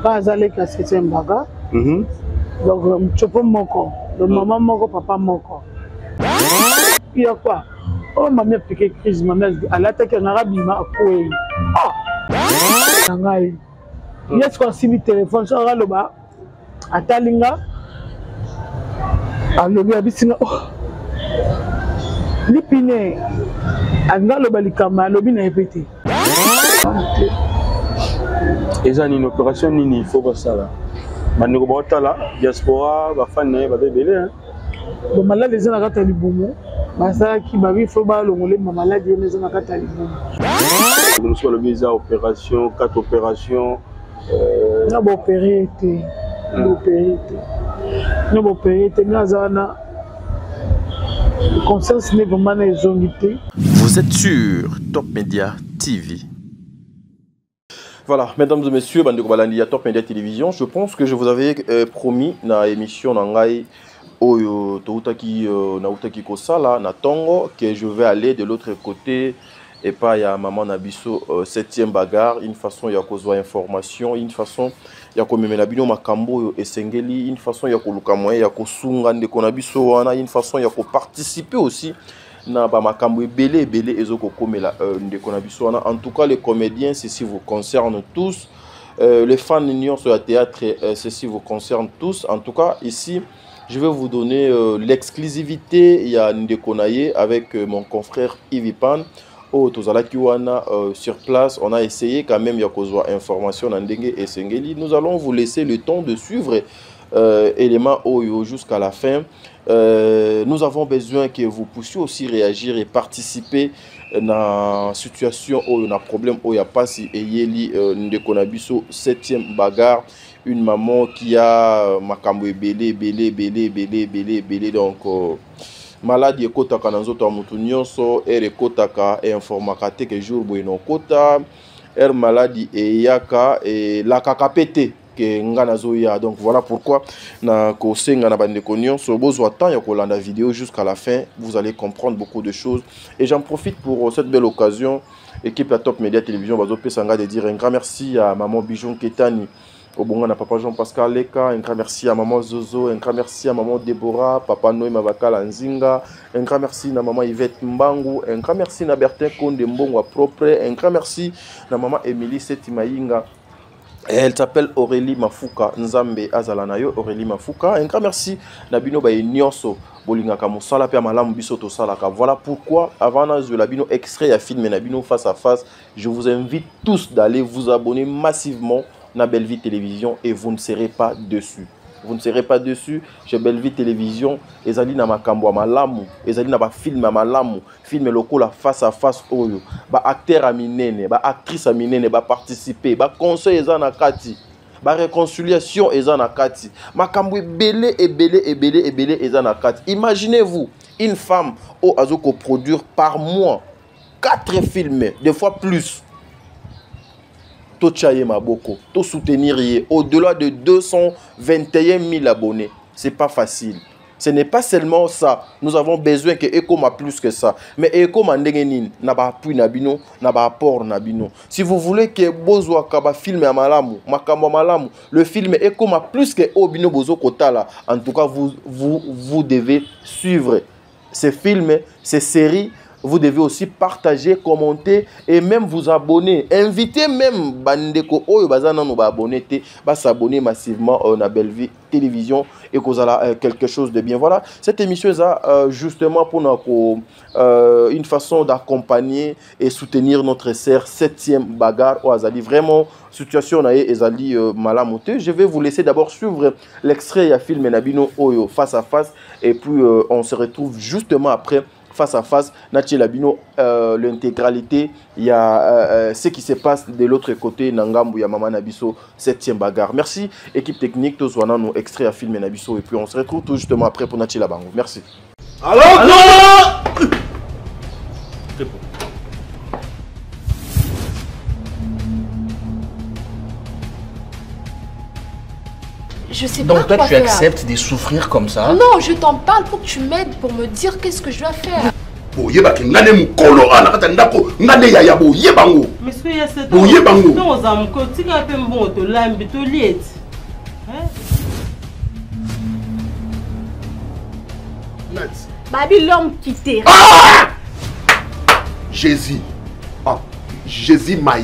Quand Azalek a 7e bagarre, donc Chopo Moko, le maman Moko, papa Moko. Il y a quoi? Oh, ma mère piqué crise, ma mère, elle a attaqué un arabe, il m'a coué. Ah! Il y a ce qu'on s'y mit téléphone, sur le bas, à Talinga, à l'objet abyssina. L'épine, à le balikama, l'objet n'a répété. Et ça, une opération, il faut pas ça là. Maintenant, on a la diaspora, la fan, va bébé. Bon, malade, les gens à Taliboumou, ça qui m'a vu, il faut pas le rouler, ma malade, les gens à Taliboumou. Nous sommes le visa opération, 4 opérations. Nous avons opéré, nous avons opéré, nous avons conscience n'est vraiment les unités. Vous êtes sur Top Media TV. Voilà, mesdames et messieurs, Bande Balandi à Top Media Télévision. Je pense que je vous avais promis dans l'émission Nangai Oyo Toutaki Nautaki Kosala Natongo que je vais aller de l'autre côté et pas il y a maman Nabiso 7e bagarre, une façon il y a kozwa information, une façon il y a comme Menabino Makambo et Sengeli, une façon il y a koluka moyen, il y a kosunga ndeko Nabiso wana, une façon il y a ko participer aussi na ba makambo belé ezoko komela ndeko Nabiso wana. En tout cas les comédiens ceci vous concerne tous, les fans union sur le théâtre ceci vous concerne tous. En tout cas ici je vais vous donner l'exclusivité, il y a ndeko naye avec mon confrère Yves Pan. Oh, sur place, on a essayé quand même, il y a information et Sengeli. Nous allons vous laisser le temps de suivre éléments Oyo jusqu'à la fin. Nous avons besoin que vous puissiez aussi réagir et participer dans la situation où il y a un problème, où il n'y a pas si Yeli Ndekonabiso 7e bagarre. Une maman qui a makambo belé, donc maladie ekotaka na nzoto ya mutu nyonso ekotaka e informaka te ke jour boye no kota maladie eyaka e la kakapete ke nga nazoya. Donc voilà pourquoi na kosenga na bandeko nyonso bozwa temps ya kolanda vidéo jusqu'à la fin, vous allez comprendre beaucoup de choses. Et j'en profite pour cette belle occasion, équipe la Top Media Télévision bazo pesanga de dire un grand merci à maman Bijon Ketani, au bon à papa Jean-Pascal Leka, un grand merci à maman Zozo, un grand merci à maman Déborah, papa Noé Mabakala Nzinga, un grand merci à maman Yvette Mbangu, un grand merci à Bertin Konde Mbongwa propre, un grand merci à maman Émilie Setimaïnga. Elle s'appelle Aurélie Mafuka Nzambe Azalanayo, Aurélie Mafuka. Un grand merci à Bino Baye Nyonso Bolingaka Moussala Pia Malam Bisoto Salaka. Voilà pourquoi avant de la Bino extrait à film Nabino face à face, je vous invite tous d'aller vous abonner massivement na Belle-Vie Télévision et vous ne serez pas dessus. Vous ne serez pas dessus. Chez Belle-Vie Télévision, ezali na makambo ya malamu, ezali na ba film ya malamu, film lokola face à face oyo, ba acteur a minene, ba actrice a minene, ba participer, ba conseil eza na kati, ba réconciliation eza na kati, makambo ebele eza na kati. Imaginez-vous une femme au azoko produire par mois 4 films, des fois plus. Tochaye Maboko, to soutenir au-delà de 221 000 abonnés. C'est pas facile. Ce n'est pas seulement ça. Nous avons besoin que Eko m'a plus que ça. Mais Eko Mandengenin n'a pas appui Nabino, n'a pas apport Nabino. Si vous voulez que Bozo Kaba filme à Malamu, Makamba Malamu, le film Eko m'a plus que Obino Bozo Kotala. En tout cas, vous devez suivre ces films, ces séries. Vous devez aussi partager, commenter et même vous abonner. Invitez même Bandeko Oyo Bazana no ba abonner te, ba s'abonner massivement à Belle-Vie Télévision et qu'on a quelque chose de bien. Voilà, cette émission est justement pour une façon d'accompagner et soutenir notre sœur 7e bagarre au Azali. Vraiment, situation na ezali malamote. Je vais vous laisser d'abord suivre l'extrait à film Nabino Oyo face à face et puis on se retrouve justement après face à face, Nachi Labino, l'intégralité, il y a ce qui se passe de l'autre côté, Nangambu, ya Mama Nabiso, 7e bagarre. Merci, équipe technique, tous on a nos extraits à filmer Nabiso, et puis on se retrouve tout justement après pour Nachi Labango. Merci. Alors, Je sais pas. Donc toi, quoi tu faire. acceptes de souffrir comme ça? Non, je t'en parle pour que tu m'aides, pour me dire qu'est-ce que je dois faire. boyeba ke ngane mukolo ana kata ndako ngane ya boyeba ngo monsieur ya c'est boyeba ngo to za mko tika pe mboto lambi to liet Babi l'homme qui t'est. Jésus. Oh, Jésus m'a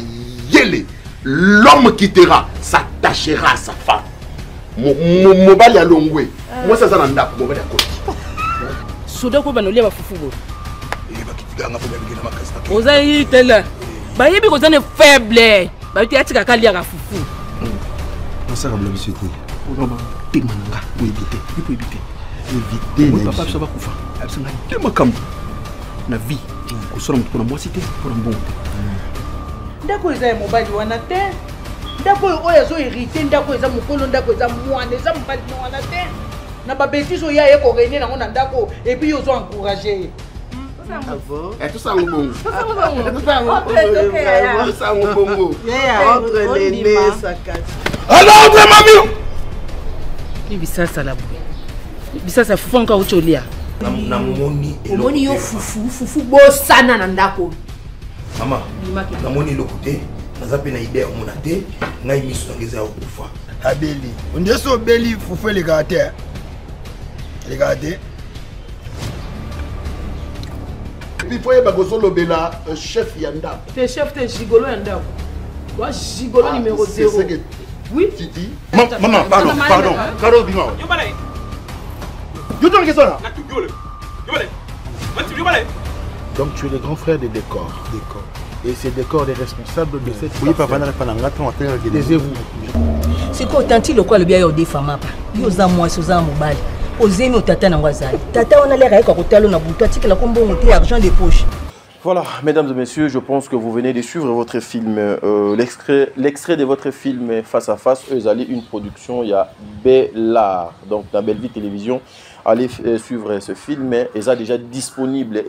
yélé. L'homme quittera, s'attachera à sa femme. Mobali alongwe. Moi ça ça nanda mobali akoti. Soda ko banolia ba fufugo. Oza yitela. Ba yebi ko zane faible. Ba yuti atika kalia ka fufu. Ça comme l'habitude. On va pimananga, pour éviter. Il faut éviter. Éviter. Papa ça va kufa. Absanga tellement comme na vie. Ko sora mtu na mwasite pour un bon. Ndako eza mobali wana te. Ndako oyo zo hérité ndako eza mukolo ndako eza mwana eza mobali wana te. Na ba bêtise oyo ya ko régner na ngona ndako et puis yo zo encourager. Tout ça ngobongo. Tout ça ngobongo. Entre les nez saccade. Alors mamie. Ibisasa la boue. Ibisasa fonka ucholia. Na moni. Omoni yo fufu bo sana na ndako. Mama. Na moni lokuté. Naza pe na idée o monate. Ngai miso ngeza o kufa. Abeli. Ondeso beli fufu les gâtés. Regardez. Puis pour yeba gozolo bela chef yanda. T'es chef t'es gigolo yanda. Wa gigolo numéro 0. Oui, Titi. Maman, pardon. Caro Bima. You don't get ça. Donc tu es le grand frère des décors. Et ces décors des responsables de cette. Oui, papa n'a pas l'engagement. Taisez-vous. c'est quoi tanti le quoi le bien yo des femmes pas. Yo za moi so za mobali. Ozemi o tata na ngwazali. Tata on a l'air ka kotalo na buto tika la kombo monter argent de poche. Voilà, mesdames et messieurs, je pense que vous venez de suivre votre film, l'extrait de votre film Face à Face. Eux allaient une production, il y a Bellard, donc dans Belleville Télévision. Allez suivre ce film, il est déjà disponible.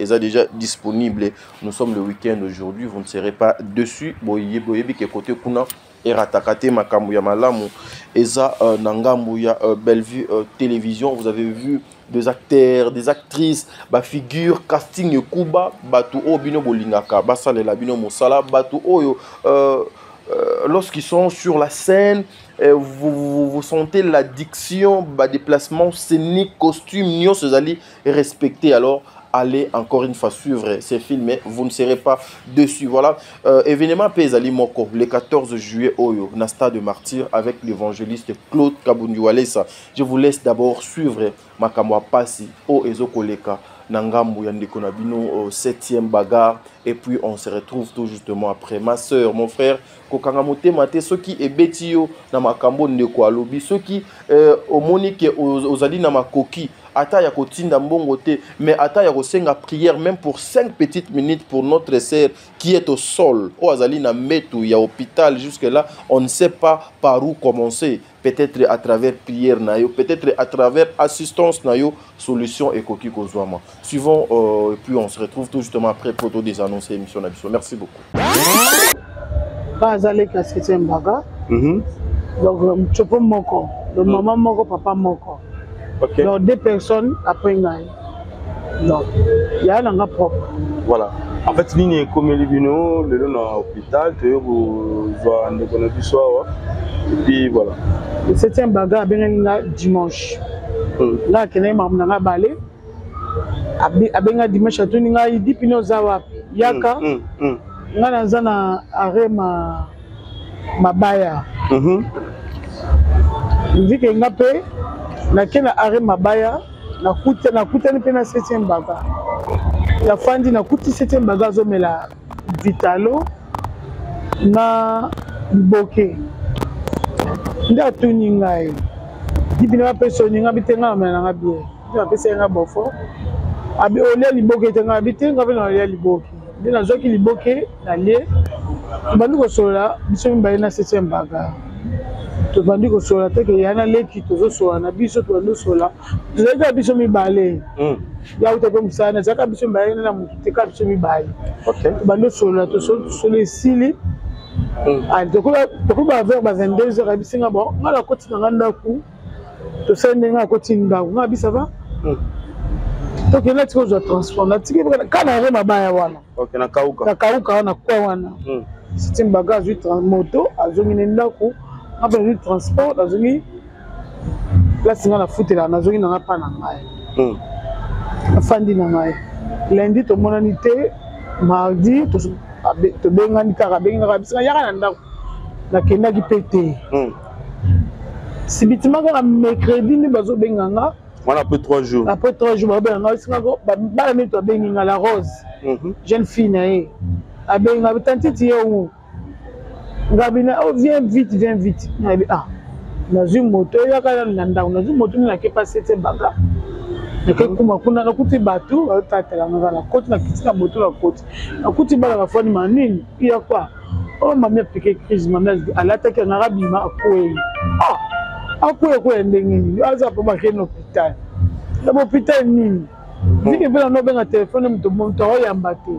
Nous sommes le week-end aujourd'hui, vous ne serez pas dessus. Boye qui côté kuna eratakate makambu ya malamu. Eza nangambu ya Belleville Télévision. Vous avez vu des acteurs, des actrices, ba figure, casting kuba, batu o bino bolingaka, basale la bino mosala, batu oyo. Lorsqu'ils sont sur la scène, vous sentez la diction, déplacement scénique, costume, nyo se allez respecter. Alors, allez encore une fois suivre ces films, mais vous ne serez pas dessus. Voilà, événement Pezali Moko, le 14 juillet, Oyo, Nasta de Martyr, avec l'évangéliste Claude Kabundiwalesa. Je vous laisse d'abord suivre Makamwa Pasi, O Ezokoleka. Nangambu Yandeko Nabino, 7e bagarre. Et puis on se retrouve tout justement après. Ma soeur, mon frère, Kokangamote Mate, ceux qui est Betio, Namakambo Ndeko Alobi, ceux qui au Monique, aux Ali Namakoki, Ata ya kotinda mbongote, mais ata ya kosenga prière même pour 5 petites minutes pour notre sœur qui est au sol. O Azali na metu ya hôpital jusque là, on ne sait pas par où commencer. Peut-être à travers prière nayo, peut-être à travers assistance nayo, solution et koki kozwama. Suivons et puis on se retrouve tout justement après pour des annonces et émissions d'habitude. Merci beaucoup. Azali ka 7e baga. Donc chopo moko, le maman moko, papa moko. Okay. Donc 2 personnes après Ngaï. Donc il y a un propre. Voilà. En fait, ligne comme Libino, le long à l'hôpital, tu vas en économie soir. Et puis voilà. Le 7e bagarre a dimanche. Là, il y a un balai. Abenga dimanche, il y a un dipino zawa. Yaka. Il y a un arrêt mabaya. Il dit qu'il y a un peu. Nakena arrêt mabaya na kuta ni pena 7e baga ya fandi na kuti 7e baga zo mela vitalo na boke nda tuni ngai dibina peso ninga bitenga mena ngabie nda pesa nga bofo abi ole liboke tenga bitenga bena ole liboke ndina zoki liboke na lie bandu ko sola biso mbaye na 7e baga. Tu vas dire que sur la tête, il y a un qui te soit un abysse, tu vas nous sola. Tu sais que biso mi balé. Il y a autre comme ça, n'a pas biso balé, n'a pas biso mi balé. Ok. Tu vas nous sola, tu sur les sili. Ah, tu vas vers 22h, biso nga bon. Nga la côte n'a pas coup. Tu sais nga côte n'a pas. Nga biso va. Donc il y a des transport. Quand on arrive à Bayawana, ok, na kauka. Na kauka na quoi wana. C'est un bagage de moto, à zone ndako, après le transport, à zone là c'est la foot là, na zone na pas na ngai. Afandi na ngai. Lundi to monanité, mardi to bengani kaka bengaka bisika yaka na ndako. Na kenda ki pété. Si bitima ka mercredi ni bazo benganga. Voilà, après 3 jours. Après 3 jours, je vais la rose. Jeune fille, viens vite, viens vite. Ah, dans une moto, il y a une moto qui est passée cette bagarre. Il y a un côté bateau, la côte, la moto, la côte. La côte, il y a une manine. Il y a quoi? Oh, ma mère piqué crise, ma mère, elle attaque un arabe, il m'a appuyé. Ah! Après quoi ndenge aza pa bakhe na hôpital na hôpital nini vike bela no benga téléphone muto oyamba te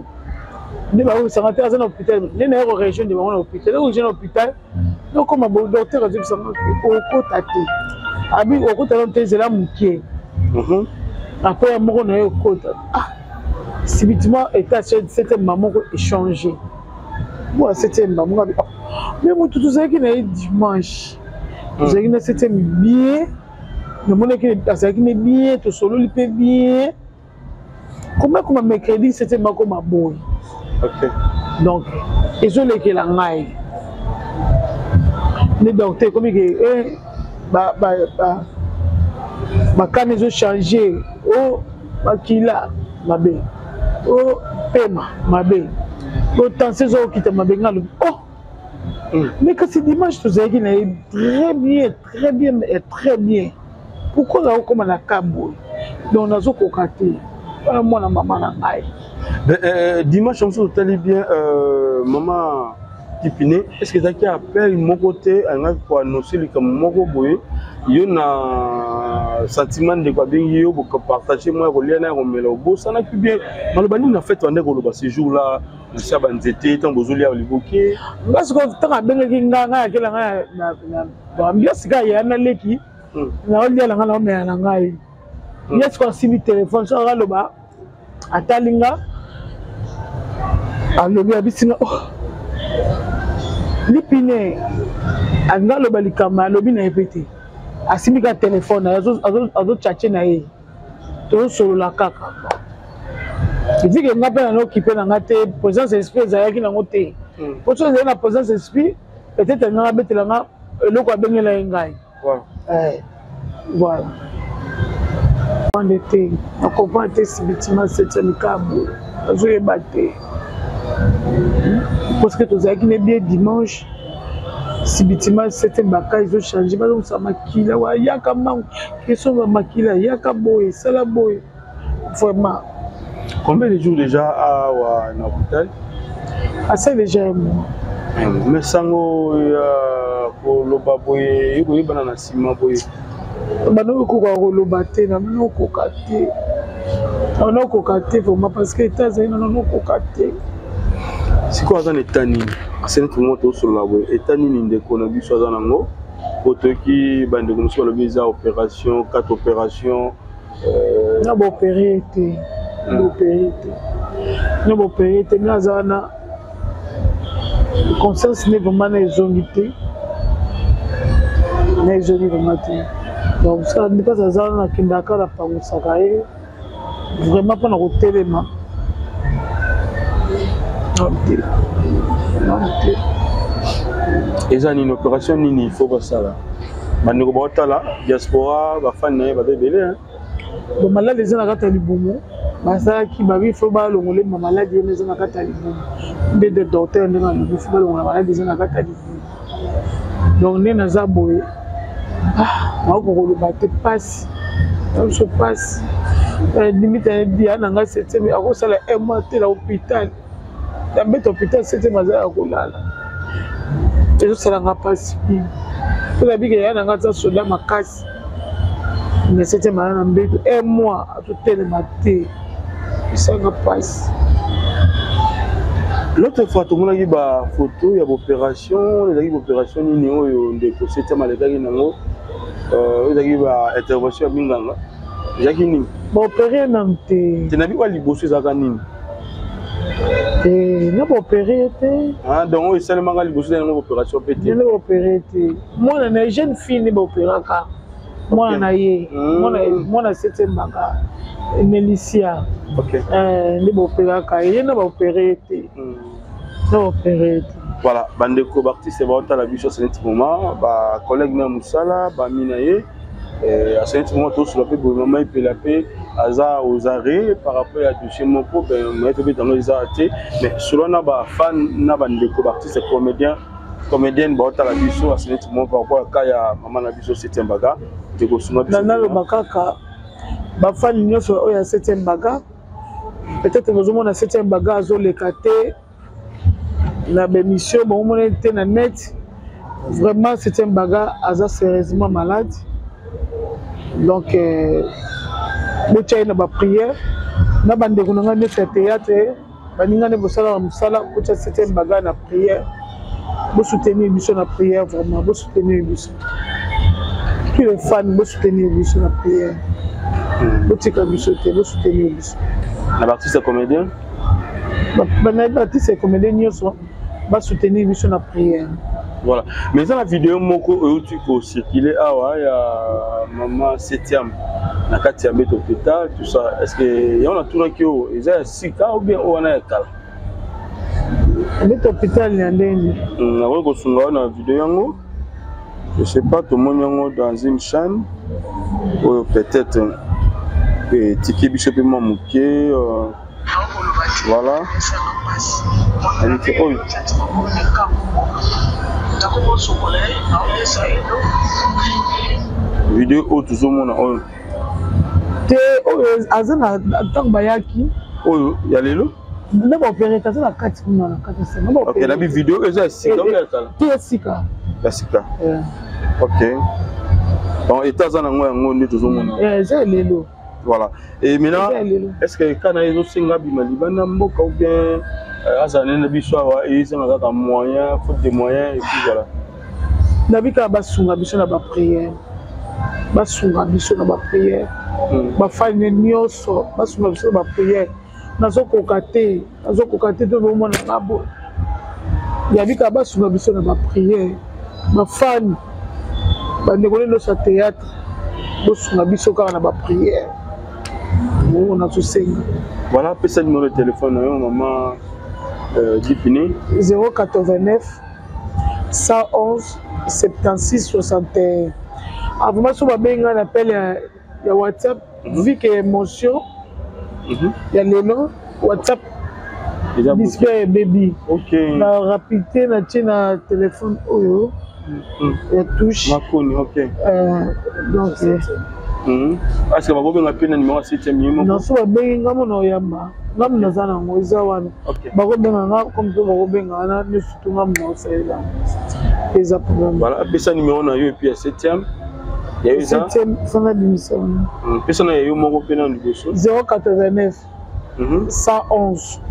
ndi ba ko sanga te aza na hôpital ndi na ero région de ba na hôpital na région hôpital donc comme bon docteur azu sanga ko tate abi ko tala ntezela mukie après moko na yo kota ah subitement état c'était maman ko échanger moi c'était maman mais moi tout ça qui na dimanche. Vous avez dit c'était bien, le monde qui est bien, tout solo il peut bien. Comment comme mercredi c'était ma comme ma boy. Ok. Donc ils ont les qui la ngaï. Les docteurs comme que ma canne ils ont changé. Oh ma kila ma bé. Oh pema ma bé. Autant ces autres qui te ma bengal. Oh. Mais quand c'est dimanche, tout ça qui est très bien et très bien. Pourquoi là comme la cabo? Donc on a zo kokaté. Moi la maman la ngaï. Dimanche on se tellement bien maman Tipine. Est-ce que ça qui appelle mon côté un pour annoncer le comme moko boye. Il y a un sentiment de quoi bien yo pour partager moi relier na romelo. Bon ça n'a plus bien. Malobani na fait on est ko ce jour là. Je banzete tant bozoli ya liboke parce que tant benga nganga kela na ambiance ka ya na leki na olia la ngala me na ngai yes ko sibi téléphone so ga loba atalinga alobi abisinga oh lipine anga loba likama alobi na epete asimi ka téléphone azo chache na ye to solo la kaka. Il dit que nous avons occupé dans la présence d'esprit, nous avons occupé. Pour ceux qui ont la présence d'esprit, peut-être que nous avons occupé le quoi bien la ingaï. Voilà. On était, on comprend que c'est bâtiment c'est un câble, on est battu. Parce que nous avons bien dimanche, si bâtiment c'est un bacca, ils ont changé, donc ça maquille, il y a comme ça, qui sont maquillés, il y a comme boy, c'est la boy, vraiment. Combien de jours déjà à l'hôpital? Assez déjà un mois. Mais sango pour le baboye, il y a banana sima boye. Bano ko ko lo baté na no ko katé. On ko katé vraiment parce que États-Unis non ko katé. Si quoi dans état nini? C'est tout le monde sur la boye. État nini de konabi so dans ngo. Poto ki bande ko so le visa opération, 4 opérations na bo opéré té. Nous opéré, Nazana. Le conscience n'est vraiment pas zonité. N'est vraiment pas. Donc, ça n'est pas ça, on a Kindaka, la Pangosakae. Vraiment pas dans le téléma. Et ça, une opération, il faut pas ça là. Mais nous avons la diaspora, la fan, va bébé. Bon, malade, les gens à Liboumou. Basa qui babi faut ba longolé ma maladie les gens à Liboumou. Des docteurs ne vont pas le malade des gens à Liboumou. Donc né naza boy. Ah, moi ko le battre passe. On se passe. Limite bien nanga c'était mais ako sala un mois à l'hôpital. Dans l'hôpital c'était maza ko lala. Et ça n'a pas si. Pour la bigue ya nanga ça soda makasi. Mais c'était malade un mois à tout le matin. Ça n'a pas. L'autre fois, tout le monde a eu des photos, il y a des opérations, il y a des opérations, il y a des procédures malades, il y a des interventions à Binganga. Jaki nini? Ba opéré nam te. Tu n'as pas liboso ezaka nini? Na ba opéré te. Ah donc o seulement ga liboso na opération pété. Na opéré te. Moi na jeune fille ni ba opéré ka. Moi na ye. Moi na 7e baga. Melicia. OK. Ni ba opéré ka. Ye na ba opéré te. Na opéré te. Voilà, bandeko artiste ba ota la biso c'est un petit moment, ba collègue na musala, ba minaye à ce moment tout sur le peu moment il la paix aza aux arrêts par rapport à toucher mon pot ben moi te dans les arrêtés mais selon na ba fan na bandeko artiste comédienne ba ota la biso à ce moment par rapport à kaya maman na biso 7e baga de ko suma biso na le bakaka ba fan nyoso o ya 7e baga peut-être nous on a 7e baga azo le katé la bémission bon on était na net vraiment 7e baga aza sérieusement malade donc le tchai na ba prière na bande ko nga net théâtre baninga ne bosala musala ko tcha 7e baga na prière bo soutenir biso na prière vraiment bo soutenir biso tous les fans bo soutenir biso na prière bo tika biso te bo soutenir biso na artiste comédien na artiste comédien nyoso ba soutenir biso na prière. Voilà. Mais dans la vidéo moko tu peux circuler awa ya maman 7e na kati ya beto hôpital tout ça est-ce que on a tout là qui est sika ou bien on a kala beto hôpital ya ndeni na ko sunga na vidéo yango je sais pas tout le monde yango dans une chaîne ou peut-être tiki biso pe mamuke voilà elle était oh vidéo au toujours mon oh te azana tant bayaki oh ya lelo na ba opération na kati kuna na kati sana ba OK la vidéo eza sika ou ya kala te sika ya sika OK bon état za nango yango ndi toujours mon eza lelo voilà et maintenant est-ce que kana ezo singa bima libana mboka ou bien azana na biso awa ezanga kaka moyen faute de moyens et puis voilà nabika basunga biso na ba prière basunga biso na ba prière ba fane nyoso basunga biso na ba prière nazo kokate to bo mona babo yabika basunga biso na ba prière ba fan ba nekole no sa théâtre basunga biso kaka na ba prière on a tout senga voilà pesa numéro de téléphone maman Dipini 089 111 76 61 avant ça on appelle ya WhatsApp vu que émotion ya lelo WhatsApp display baby OK la rapidité na tina téléphone oyo ya touche makoni OK donc est-ce que bago benga pena numéro 7e numéro non so benga mono yamba ngam nazana ngoiza wana bago benga nga comme to bago benga na ni surtout ngam no saïla eza problème voilà pesa numéro na yo et puis 7e ya yo ça 7e sana démission pesa na yo moko pena ndiboso 089 111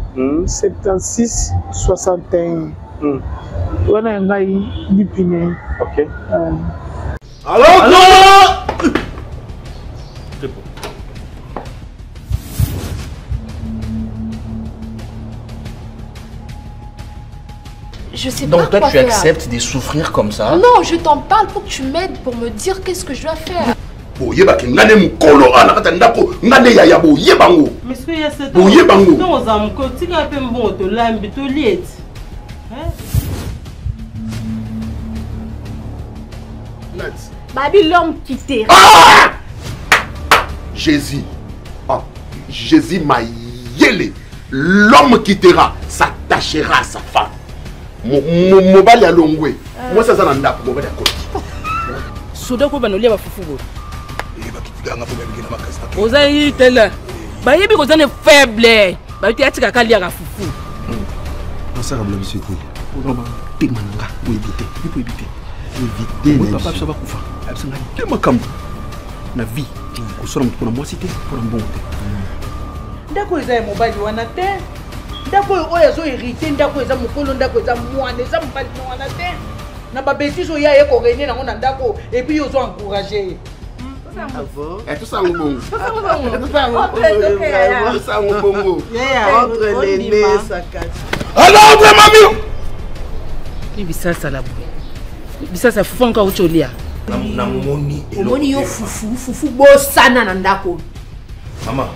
76 61 wana ngai Dipini OK alors Je sais pas donc toi quoi tu faire. acceptes de souffrir comme ça? Non, je t'en parle pour que tu m'aides pour me dire qu'est-ce que je dois faire. boyeba ke ngane mukolo ana kata ndako ngane yaya boyebango monsieur ya c'est boyebango non zamko tika pe mbongo to lambi to lieti Babi l'homme qui t'est Jésus Jésus mayele l'homme quittera s'attachera à sa femme mobali ya longwe moi ça na ndako mobali ya koti soda ko banolia bafufu bo oza yitela bayebi ko zane faible ba yuti atika kalia ka fufu nasaka bla biso te ozaba pema nanga boyebite ipo ebite éviter papa biso bakufa abisanga te makambo na vie kosola moto mpona mwasi te mpona mbongo te ndako eza ya mobali wana te ndako oyo azohérite ndako eza mokolo ndako eza mwana eza mobali na wana te na babétise oyo aye korene nango na ndako epuis ozo encourage Tout ça, on bon. Tout ça, on bon. Entre les nez, ça casse. Alors, entre mamie. Ibisa sala boy. Ibisa sa fufu encore ucholia. Na moni. Omoni yo fufu bo sana na ndako. Mama.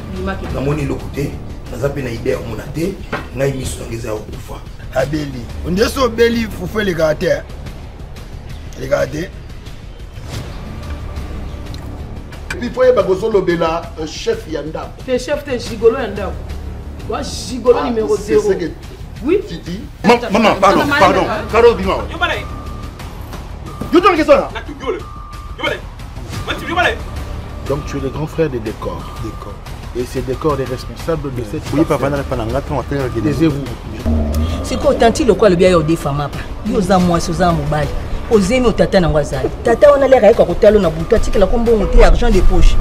Na moni lokote. Naza pe na idée omona te. Ngai miso ngeza okufa. Abeli. Ondeso beli fufu les gâtés. Les gâtés. Puis il faut y bela chef yanda. T'es chef, t'es gigolo yanda. Toi gigolo numéro 0. Oui. Titi. Maman, pardon. Caro Bima. Donc tu es le grand frère des décors. Et ces décors les responsables de cette... Oui, papa, taisez-vous. C'est quoi tanti le quoi le bien des femmes pas. Yoza moi soza mobile. Osemi au tata na wazali. Tata on a l'air avec hôtel na buta tika la kombo monter argent de poche.